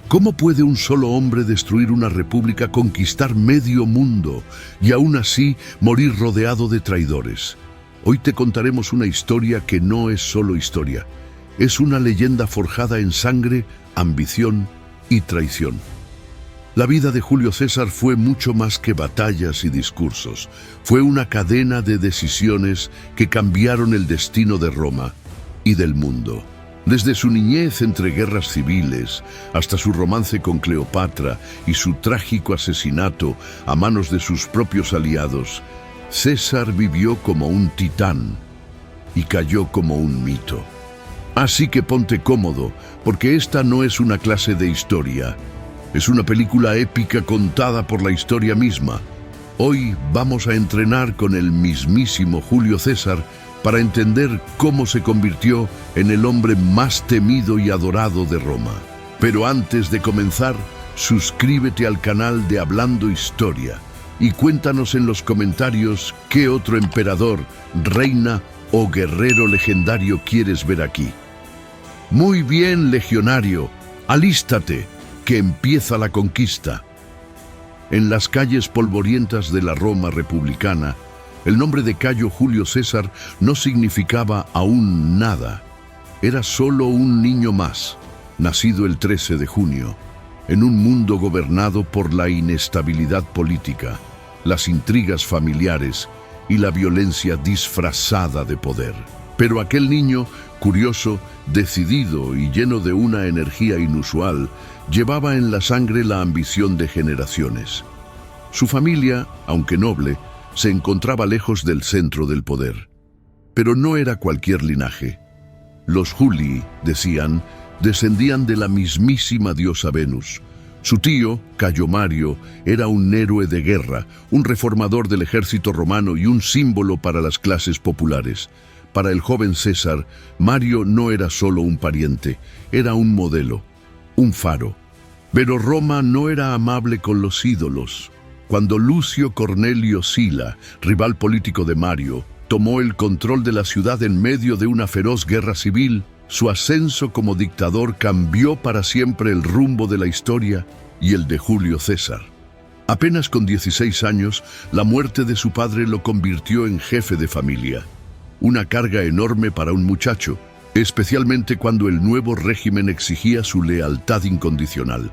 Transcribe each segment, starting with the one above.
¿Cómo puede un solo hombre destruir una república, conquistar medio mundo y aún así morir rodeado de traidores? Hoy te contaremos una historia que no es solo historia. Es una leyenda forjada en sangre, ambición y traición. La vida de Julio César fue mucho más que batallas y discursos. Fue una cadena de decisiones que cambiaron el destino de Roma y del mundo. Desde su niñez entre guerras civiles hasta su romance con Cleopatra y su trágico asesinato a manos de sus propios aliados, César vivió como un titán y cayó como un mito. Así que ponte cómodo, porque esta no es una clase de historia. Es una película épica contada por la historia misma. Hoy vamos a entrenar con el mismísimo Julio César para entender cómo se convirtió en el hombre más temido y adorado de Roma. Pero antes de comenzar, suscríbete al canal de Hablando Historia y cuéntanos en los comentarios qué otro emperador, reina o guerrero legendario quieres ver aquí. Muy bien, legionario, alístate, que empieza la conquista. En las calles polvorientas de la Roma republicana, el nombre de Cayo Julio César no significaba aún nada. Era solo un niño más, nacido el 13 de junio, en un mundo gobernado por la inestabilidad política, las intrigas familiares y la violencia disfrazada de poder. Pero aquel niño, curioso, decidido y lleno de una energía inusual, llevaba en la sangre la ambición de generaciones. Su familia, aunque noble, se encontraba lejos del centro del poder. Pero no era cualquier linaje. Los Julii, decían, descendían de la mismísima diosa Venus. Su tío, Cayo Mario, era un héroe de guerra, un reformador del ejército romano y un símbolo para las clases populares. Para el joven César, Mario no era solo un pariente, era un modelo, un faro. Pero Roma no era amable con los ídolos. Cuando Lucio Cornelio Sila, rival político de Mario, tomó el control de la ciudad en medio de una feroz guerra civil, su ascenso como dictador cambió para siempre el rumbo de la historia y el de Julio César. Apenas con 16 años, la muerte de su padre lo convirtió en jefe de familia. Una carga enorme para un muchacho, especialmente cuando el nuevo régimen exigía su lealtad incondicional.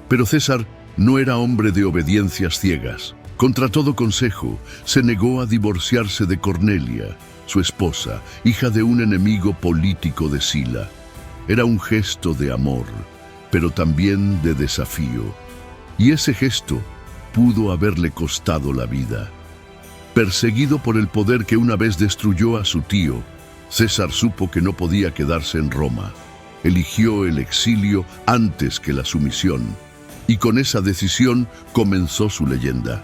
Pero César no era hombre de obediencias ciegas. Contra todo consejo, se negó a divorciarse de Cornelia, su esposa, hija de un enemigo político de Sila. Era un gesto de amor, pero también de desafío. Y ese gesto pudo haberle costado la vida. Perseguido por el poder que una vez destruyó a su tío, César supo que no podía quedarse en Roma. Eligió el exilio antes que la sumisión. Y con esa decisión comenzó su leyenda.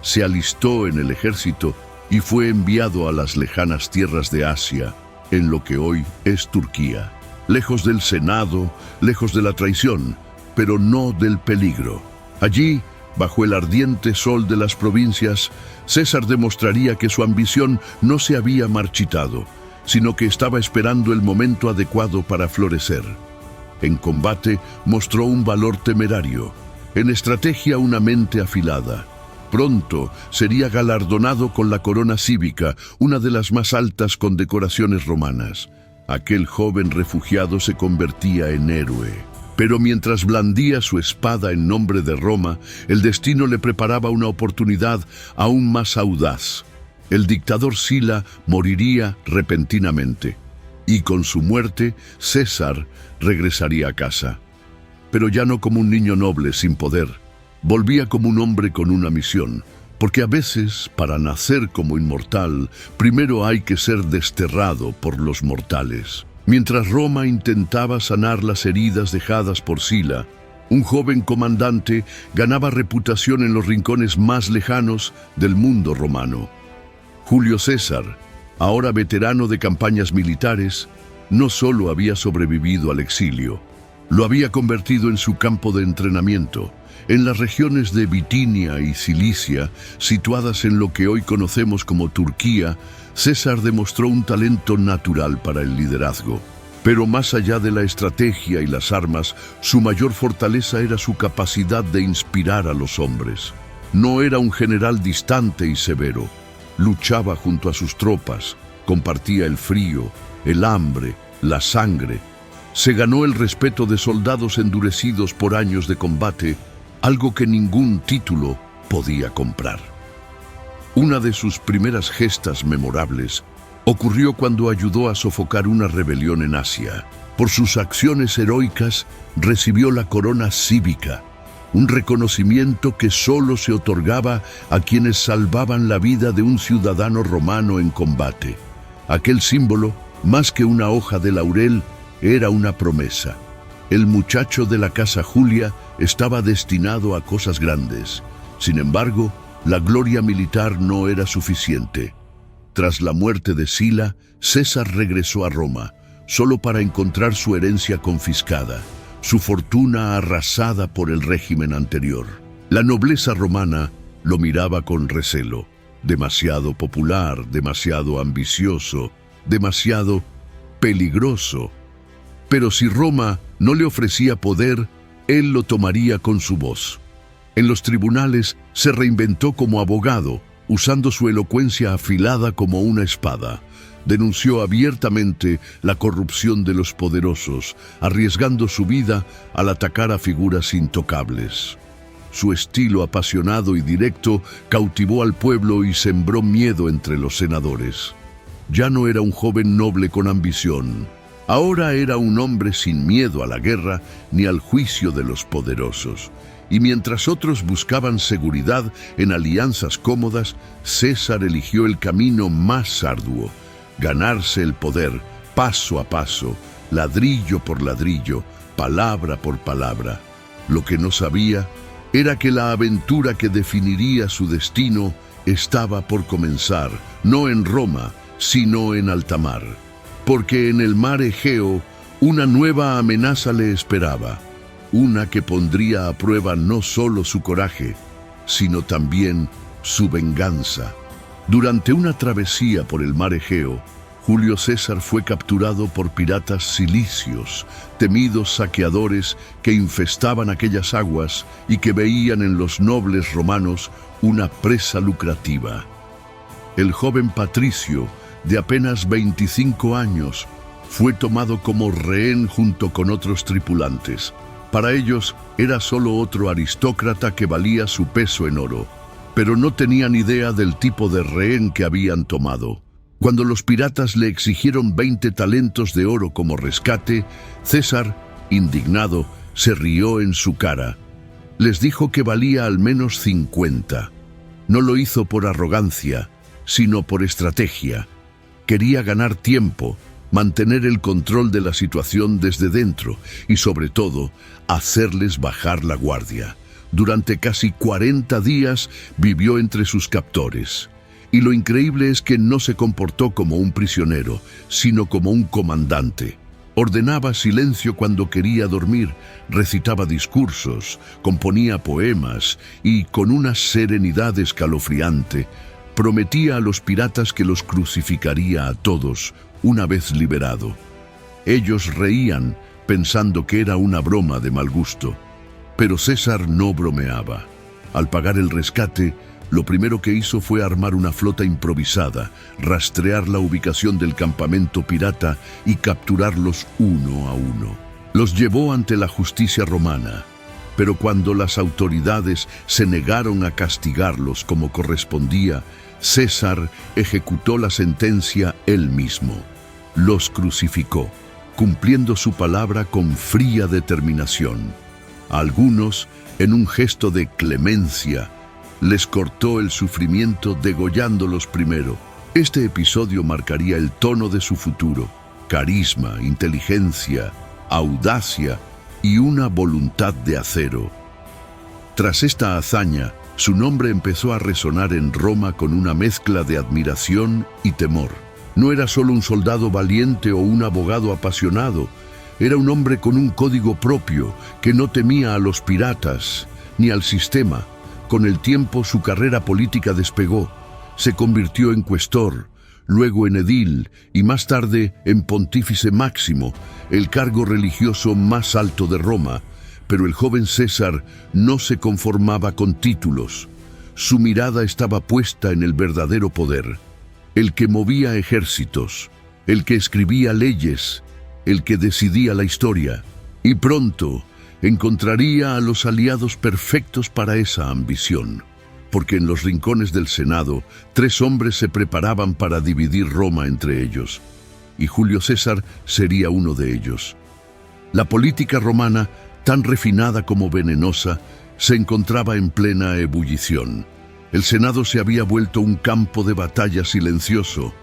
Se alistó en el ejército y fue enviado a las lejanas tierras de Asia, en lo que hoy es Turquía. Lejos del Senado, lejos de la traición, pero no del peligro. Allí, bajo el ardiente sol de las provincias, César demostraría que su ambición no se había marchitado, sino que estaba esperando el momento adecuado para florecer. En combate mostró un valor temerario, en estrategia una mente afilada. Pronto sería galardonado con la corona cívica, una de las más altas condecoraciones romanas. Aquel joven refugiado se convertía en héroe. Pero mientras blandía su espada en nombre de Roma, el destino le preparaba una oportunidad aún más audaz. El dictador Sila moriría repentinamente, y con su muerte, César regresaría a casa. Pero ya no como un niño noble sin poder. Volvía como un hombre con una misión, porque a veces, para nacer como inmortal, primero hay que ser desterrado por los mortales. Mientras Roma intentaba sanar las heridas dejadas por Sila, un joven comandante ganaba reputación en los rincones más lejanos del mundo romano. Julio César, ahora veterano de campañas militares, no solo había sobrevivido al exilio, lo había convertido en su campo de entrenamiento. En las regiones de Bitinia y Cilicia, situadas en lo que hoy conocemos como Turquía, César demostró un talento natural para el liderazgo. Pero más allá de la estrategia y las armas, su mayor fortaleza era su capacidad de inspirar a los hombres. No era un general distante y severo. Luchaba junto a sus tropas, compartía el frío, el hambre, la sangre. Se ganó el respeto de soldados endurecidos por años de combate, algo que ningún título podía comprar. Una de sus primeras gestas memorables ocurrió cuando ayudó a sofocar una rebelión en Asia. Por sus acciones heroicas recibió la corona cívica, un reconocimiento que solo se otorgaba a quienes salvaban la vida de un ciudadano romano en combate. Aquel símbolo, más que una hoja de laurel, era una promesa. El muchacho de la casa Julia estaba destinado a cosas grandes. Sin embargo, la gloria militar no era suficiente. Tras la muerte de Sila, César regresó a Roma, solo para encontrar su herencia confiscada, su fortuna arrasada por el régimen anterior. La nobleza romana lo miraba con recelo. Demasiado popular, demasiado ambicioso, demasiado peligroso. Pero si Roma no le ofrecía poder, él lo tomaría con su voz. En los tribunales se reinventó como abogado, usando su elocuencia afilada como una espada. Denunció abiertamente la corrupción de los poderosos, arriesgando su vida al atacar a figuras intocables. Su estilo apasionado y directo cautivó al pueblo y sembró miedo entre los senadores. Ya no era un joven noble con ambición. Ahora era un hombre sin miedo a la guerra ni al juicio de los poderosos. Y mientras otros buscaban seguridad en alianzas cómodas, César eligió el camino más arduo: ganarse el poder paso a paso, ladrillo por ladrillo, palabra por palabra. Lo que no sabía era que la aventura que definiría su destino estaba por comenzar, no en Roma, sino en alta mar. Porque en el mar Egeo una nueva amenaza le esperaba. Una que pondría a prueba no solo su coraje, sino también su venganza. Durante una travesía por el mar Egeo, Julio César fue capturado por piratas cilicios, temidos saqueadores que infestaban aquellas aguas y que veían en los nobles romanos una presa lucrativa. El joven patricio, de apenas 25 años, fue tomado como rehén junto con otros tripulantes. Para ellos era solo otro aristócrata que valía su peso en oro, pero no tenían idea del tipo de rehén que habían tomado. Cuando los piratas le exigieron 20 talentos de oro como rescate, César, indignado, se rió en su cara. Les dijo que valía al menos 50. No lo hizo por arrogancia, sino por estrategia. Quería ganar tiempo, mantener el control de la situación desde dentro y, sobre todo, hacerles bajar la guardia. Durante casi 40 días vivió entre sus captores. Y lo increíble es que no se comportó como un prisionero, sino como un comandante. Ordenaba silencio cuando quería dormir, recitaba discursos, componía poemas y, con una serenidad escalofriante, prometía a los piratas que los crucificaría a todos una vez liberado. Ellos reían, pensando que era una broma de mal gusto. Pero César no bromeaba. Al pagar el rescate, lo primero que hizo fue armar una flota improvisada, rastrear la ubicación del campamento pirata y capturarlos uno a uno. Los llevó ante la justicia romana, pero cuando las autoridades se negaron a castigarlos como correspondía, César ejecutó la sentencia él mismo. Los crucificó, cumpliendo su palabra con fría determinación. A algunos, en un gesto de clemencia, les cortó el sufrimiento degollándolos primero. Este episodio marcaría el tono de su futuro: carisma, inteligencia, audacia y una voluntad de acero. Tras esta hazaña, su nombre empezó a resonar en Roma con una mezcla de admiración y temor. No era solo un soldado valiente o un abogado apasionado, era un hombre con un código propio que no temía a los piratas ni al sistema. Con el tiempo su carrera política despegó. Se convirtió en cuestor, luego en edil y más tarde en pontífice máximo, el cargo religioso más alto de Roma. Pero el joven César no se conformaba con títulos. Su mirada estaba puesta en el verdadero poder, el que movía ejércitos, el que escribía leyes, el que decidía la historia. Y pronto encontraría a los aliados perfectos para esa ambición, porque en los rincones del Senado 3 hombres se preparaban para dividir Roma entre ellos, y Julio César sería uno de ellos. La política romana, tan refinada como venenosa, se encontraba en plena ebullición. El Senado se había vuelto un campo de batalla silencioso,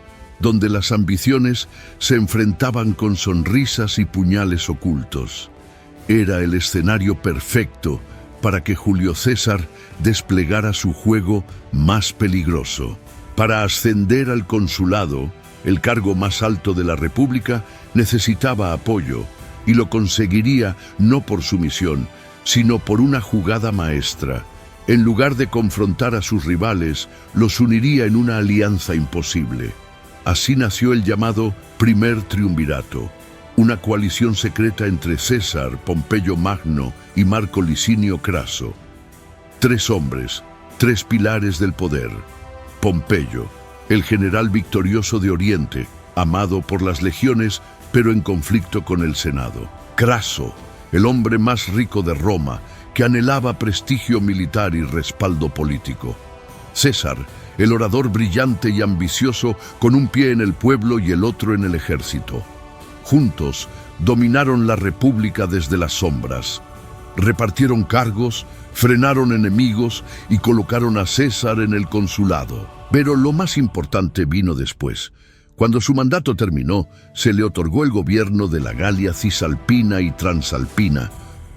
donde las ambiciones se enfrentaban con sonrisas y puñales ocultos. Era el escenario perfecto para que Julio César desplegara su juego más peligroso. Para ascender al consulado, el cargo más alto de la República, necesitaba apoyo, y lo conseguiría no por sumisión, sino por una jugada maestra. En lugar de confrontar a sus rivales, los uniría en una alianza imposible. Así nació el llamado Primer Triunvirato, una coalición secreta entre César, Pompeyo Magno y Marco Licinio Craso. 3 hombres, 3 pilares del poder. Pompeyo, el general victorioso de Oriente, amado por las legiones, pero en conflicto con el Senado. Craso, el hombre más rico de Roma, que anhelaba prestigio militar y respaldo político. César, el orador brillante y ambicioso, con un pie en el pueblo y el otro en el ejército. Juntos, dominaron la República desde las sombras. Repartieron cargos, frenaron enemigos y colocaron a César en el consulado. Pero lo más importante vino después. Cuando su mandato terminó, se le otorgó el gobierno de la Galia Cisalpina y Transalpina,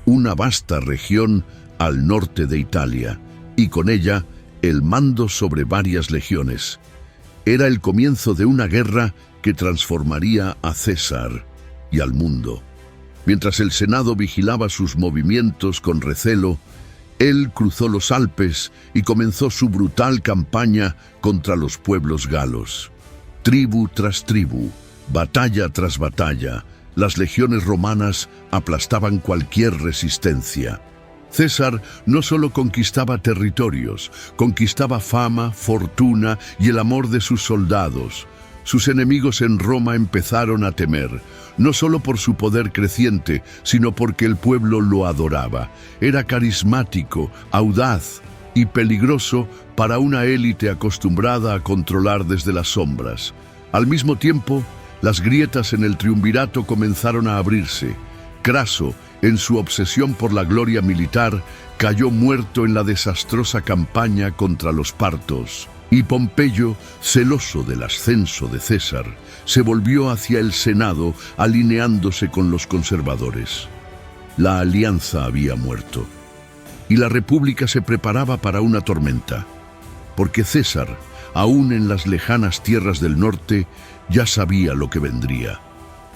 una vasta región al norte de Italia, y con ella el mando sobre varias legiones. Era el comienzo de una guerra que transformaría a César y al mundo. Mientras el Senado vigilaba sus movimientos con recelo, él cruzó los Alpes y comenzó su brutal campaña contra los pueblos galos. Tribu tras tribu, batalla tras batalla, las legiones romanas aplastaban cualquier resistencia. César no solo conquistaba territorios, conquistaba fama, fortuna y el amor de sus soldados. Sus enemigos en Roma empezaron a temer, no solo por su poder creciente, sino porque el pueblo lo adoraba. Era carismático, audaz y peligroso para una élite acostumbrada a controlar desde las sombras. Al mismo tiempo, las grietas en el triunvirato comenzaron a abrirse. Craso, en su obsesión por la gloria militar, cayó muerto en la desastrosa campaña contra los partos. Y Pompeyo, celoso del ascenso de César, se volvió hacia el Senado alineándose con los conservadores. La alianza había muerto, y la República se preparaba para una tormenta, porque César, aún en las lejanas tierras del norte, ya sabía lo que vendría.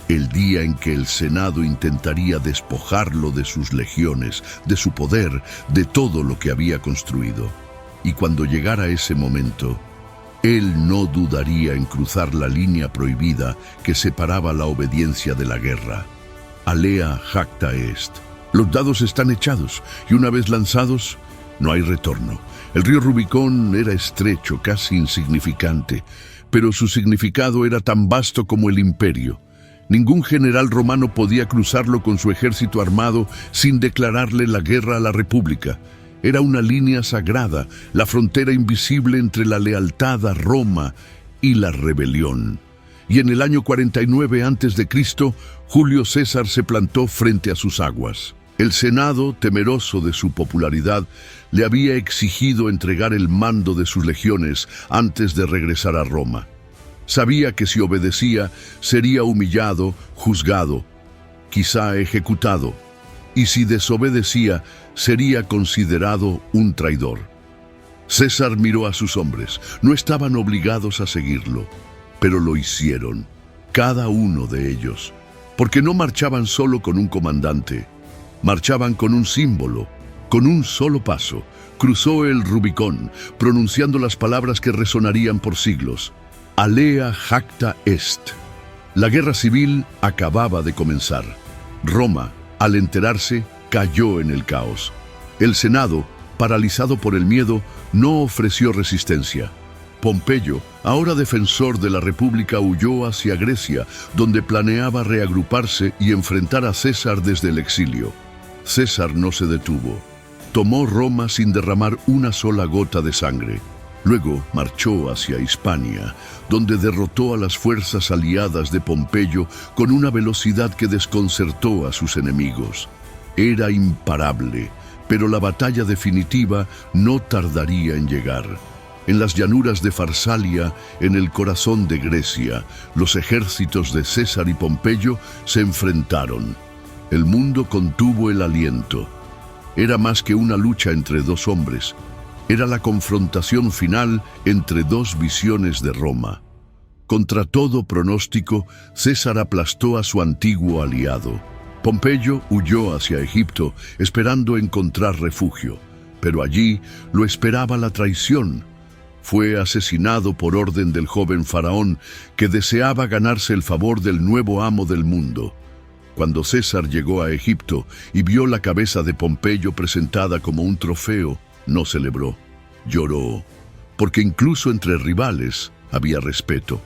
El día en que el Senado intentaría despojarlo de sus legiones, de su poder, de todo lo que había construido. Y cuando llegara ese momento, él no dudaría en cruzar la línea prohibida que separaba la obediencia de la guerra. Alea jacta est. Los dados están echados, y una vez lanzados, no hay retorno. El río Rubicón era estrecho, casi insignificante, pero su significado era tan vasto como el imperio. Ningún general romano podía cruzarlo con su ejército armado sin declararle la guerra a la República. Era una línea sagrada, la frontera invisible entre la lealtad a Roma y la rebelión. Y en el año 49 a.C., Julio César se plantó frente a sus aguas. El Senado, temeroso de su popularidad, le había exigido entregar el mando de sus legiones antes de regresar a Roma. Sabía que si obedecía, sería humillado, juzgado, quizá ejecutado, y si desobedecía, sería considerado un traidor. César miró a sus hombres. No estaban obligados a seguirlo, pero lo hicieron, cada uno de ellos, porque no marchaban solo con un comandante, marchaban con un símbolo, con un solo paso. Cruzó el Rubicón, pronunciando las palabras que resonarían por siglos. Alea jacta est. La guerra civil acababa de comenzar. Roma, al enterarse, cayó en el caos. El Senado, paralizado por el miedo, no ofreció resistencia. Pompeyo, ahora defensor de la República, huyó hacia Grecia, donde planeaba reagruparse y enfrentar a César desde el exilio. César no se detuvo. Tomó Roma sin derramar una sola gota de sangre. Luego marchó hacia Hispania, donde derrotó a las fuerzas aliadas de Pompeyo con una velocidad que desconcertó a sus enemigos. Era imparable, pero la batalla definitiva no tardaría en llegar. En las llanuras de Farsalia, en el corazón de Grecia, los ejércitos de César y Pompeyo se enfrentaron. El mundo contuvo el aliento. Era más que una lucha entre dos hombres. Era la confrontación final entre dos visiones de Roma. Contra todo pronóstico, César aplastó a su antiguo aliado. Pompeyo huyó hacia Egipto, esperando encontrar refugio, pero allí lo esperaba la traición. Fue asesinado por orden del joven faraón, que deseaba ganarse el favor del nuevo amo del mundo. Cuando César llegó a Egipto y vio la cabeza de Pompeyo presentada como un trofeo, no celebró, lloró, porque incluso entre rivales había respeto.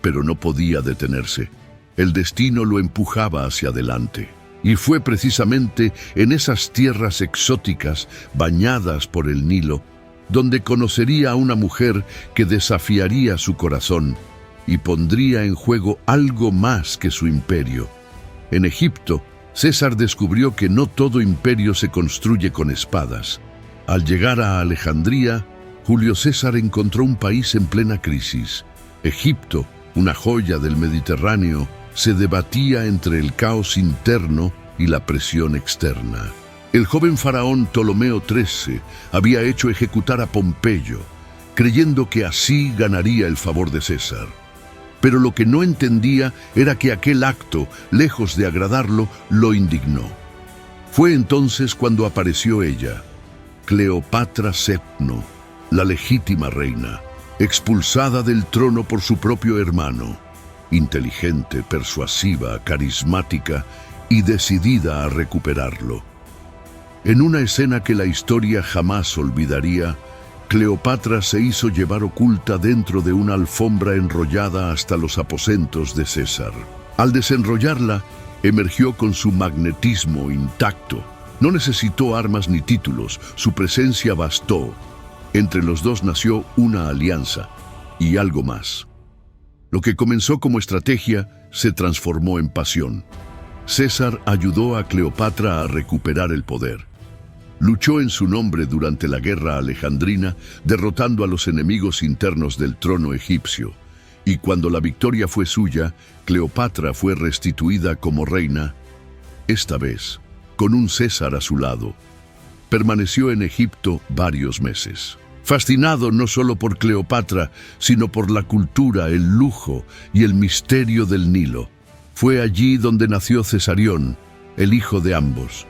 Pero no podía detenerse. El destino lo empujaba hacia adelante. Y fue precisamente en esas tierras exóticas, bañadas por el Nilo, donde conocería a una mujer que desafiaría su corazón y pondría en juego algo más que su imperio. En Egipto, César descubrió que no todo imperio se construye con espadas. Al llegar a Alejandría, Julio César encontró un país en plena crisis. Egipto, una joya del Mediterráneo, se debatía entre el caos interno y la presión externa. El joven faraón Ptolomeo XIII había hecho ejecutar a Pompeyo, creyendo que así ganaría el favor de César. Pero lo que no entendía era que aquel acto, lejos de agradarlo, lo indignó. Fue entonces cuando apareció ella, Cleopatra VII, la legítima reina, expulsada del trono por su propio hermano, inteligente, persuasiva, carismática y decidida a recuperarlo. En una escena que la historia jamás olvidaría, Cleopatra se hizo llevar oculta dentro de una alfombra enrollada hasta los aposentos de César. Al desenrollarla, emergió con su magnetismo intacto. No necesitó armas ni títulos, su presencia bastó. Entre los dos nació una alianza y algo más. Lo que comenzó como estrategia se transformó en pasión. César ayudó a Cleopatra a recuperar el poder. Luchó en su nombre durante la guerra alejandrina, derrotando a los enemigos internos del trono egipcio. Y cuando la victoria fue suya, Cleopatra fue restituida como reina, esta vez con un César a su lado. Permaneció en Egipto varios meses. Fascinado no solo por Cleopatra, sino por la cultura, el lujo y el misterio del Nilo. Fue allí donde nació Cesarión, el hijo de ambos.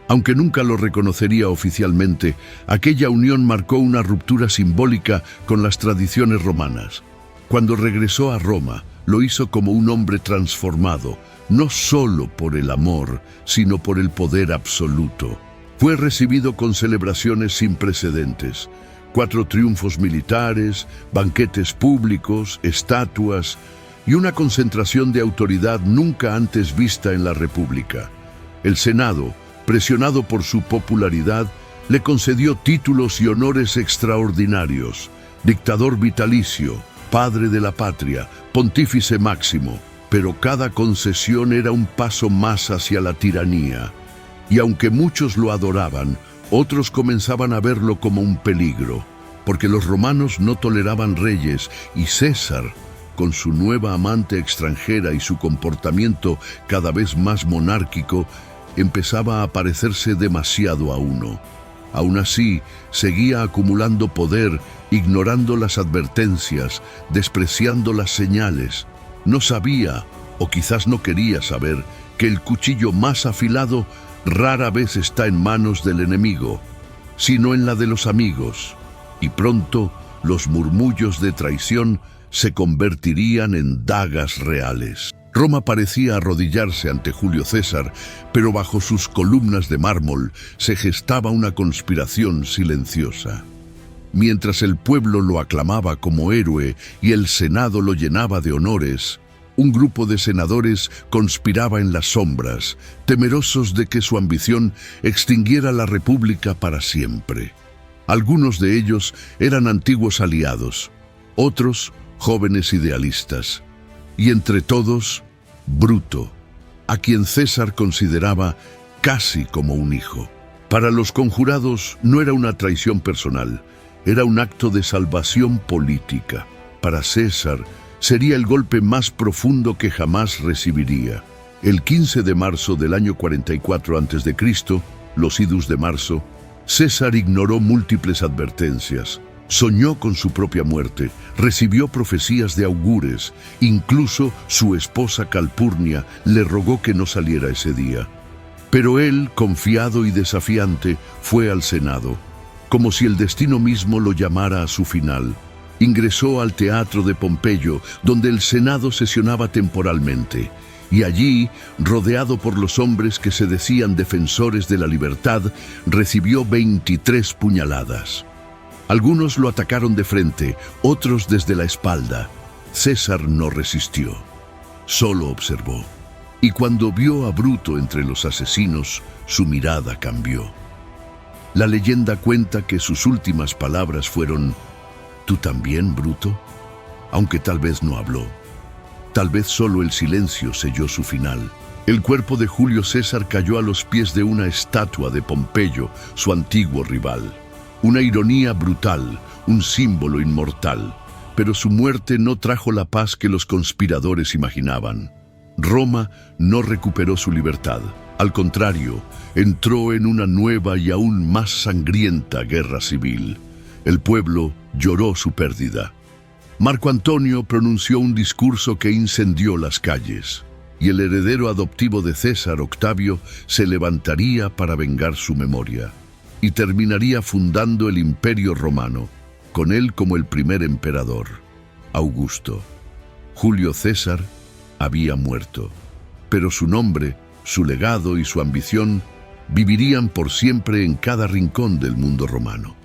Aunque nunca lo reconocería oficialmente, aquella unión marcó una ruptura simbólica con las tradiciones romanas. Cuando regresó a Roma, lo hizo como un hombre transformado, no solo por el amor, sino por el poder absoluto. Fue recibido con celebraciones sin precedentes, 4 triunfos militares, banquetes públicos, estatuas y una concentración de autoridad nunca antes vista en la República. El Senado, presionado por su popularidad, le concedió títulos y honores extraordinarios: dictador vitalicio, padre de la patria, pontífice máximo. Pero cada concesión era un paso más hacia la tiranía. Y aunque muchos lo adoraban, otros comenzaban a verlo como un peligro, porque los romanos no toleraban reyes y César, con su nueva amante extranjera y su comportamiento cada vez más monárquico, empezaba a parecerse demasiado a uno. Aún así, seguía acumulando poder, ignorando las advertencias, despreciando las señales. No sabía, o quizás no quería saber, que el cuchillo más afilado rara vez está en manos del enemigo, sino en la de los amigos. Y pronto, los murmullos de traición se convertirían en dagas reales. Roma parecía arrodillarse ante Julio César, pero bajo sus columnas de mármol se gestaba una conspiración silenciosa. Mientras el pueblo lo aclamaba como héroe y el Senado lo llenaba de honores, un grupo de senadores conspiraba en las sombras, temerosos de que su ambición extinguiera la República para siempre. Algunos de ellos eran antiguos aliados, otros jóvenes idealistas, y entre todos, Bruto, a quien César consideraba casi como un hijo. Para los conjurados no era una traición personal, era un acto de salvación política. Para César sería el golpe más profundo que jamás recibiría. El 15 de marzo del año 44 a.C., los idus de marzo, César ignoró múltiples advertencias. Soñó con su propia muerte, recibió profecías de augures, incluso su esposa Calpurnia le rogó que no saliera ese día. Pero él, confiado y desafiante, fue al Senado, como si el destino mismo lo llamara a su final. Ingresó al teatro de Pompeyo, donde el Senado sesionaba temporalmente, y allí, rodeado por los hombres que se decían defensores de la libertad, recibió 23 puñaladas. Algunos lo atacaron de frente, otros desde la espalda. César no resistió, solo observó. Y cuando vio a Bruto entre los asesinos, su mirada cambió. La leyenda cuenta que sus últimas palabras fueron: ¿tú también, Bruto? Aunque tal vez no habló. Tal vez solo el silencio selló su final. El cuerpo de Julio César cayó a los pies de una estatua de Pompeyo, su antiguo rival. Una ironía brutal, un símbolo inmortal. Pero su muerte no trajo la paz que los conspiradores imaginaban. Roma no recuperó su libertad. Al contrario, entró en una nueva y aún más sangrienta guerra civil. El pueblo lloró su pérdida. Marco Antonio pronunció un discurso que incendió las calles, y el heredero adoptivo de César, Octavio, se levantaría para vengar su memoria, y terminaría fundando el Imperio Romano, con él como el primer emperador, Augusto. Julio César había muerto, pero su nombre, su legado y su ambición vivirían por siempre en cada rincón del mundo romano.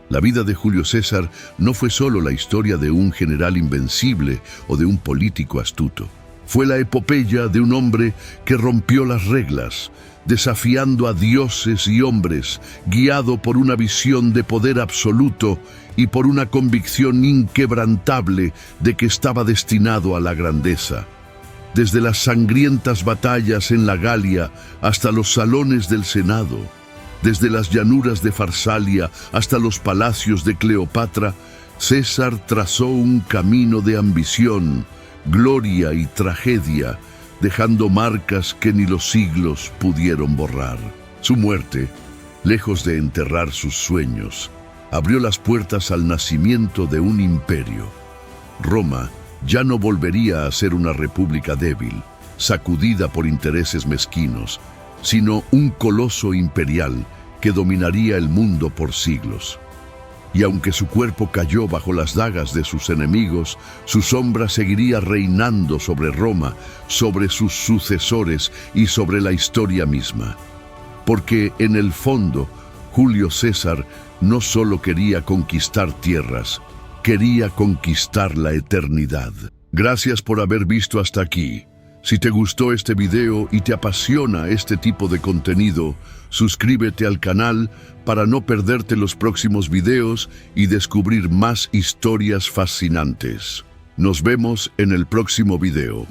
La vida de Julio César no fue solo la historia de un general invencible o de un político astuto. Fue la epopeya de un hombre que rompió las reglas, desafiando a dioses y hombres, guiado por una visión de poder absoluto y por una convicción inquebrantable de que estaba destinado a la grandeza. Desde las sangrientas batallas en la Galia hasta los salones del Senado, desde las llanuras de Farsalia hasta los palacios de Cleopatra, César trazó un camino de ambición, gloria y tragedia, dejando marcas que ni los siglos pudieron borrar. Su muerte, lejos de enterrar sus sueños, abrió las puertas al nacimiento de un imperio. Roma ya no volvería a ser una república débil, sacudida por intereses mezquinos, sino un coloso imperial que dominaría el mundo por siglos. Y aunque su cuerpo cayó bajo las dagas de sus enemigos, su sombra seguiría reinando sobre Roma, sobre sus sucesores y sobre la historia misma. Porque en el fondo, Julio César no solo quería conquistar tierras, quería conquistar la eternidad. Gracias por haber visto hasta aquí. Si te gustó este video y te apasiona este tipo de contenido, suscríbete al canal para no perderte los próximos videos y descubrir más historias fascinantes. Nos vemos en el próximo video.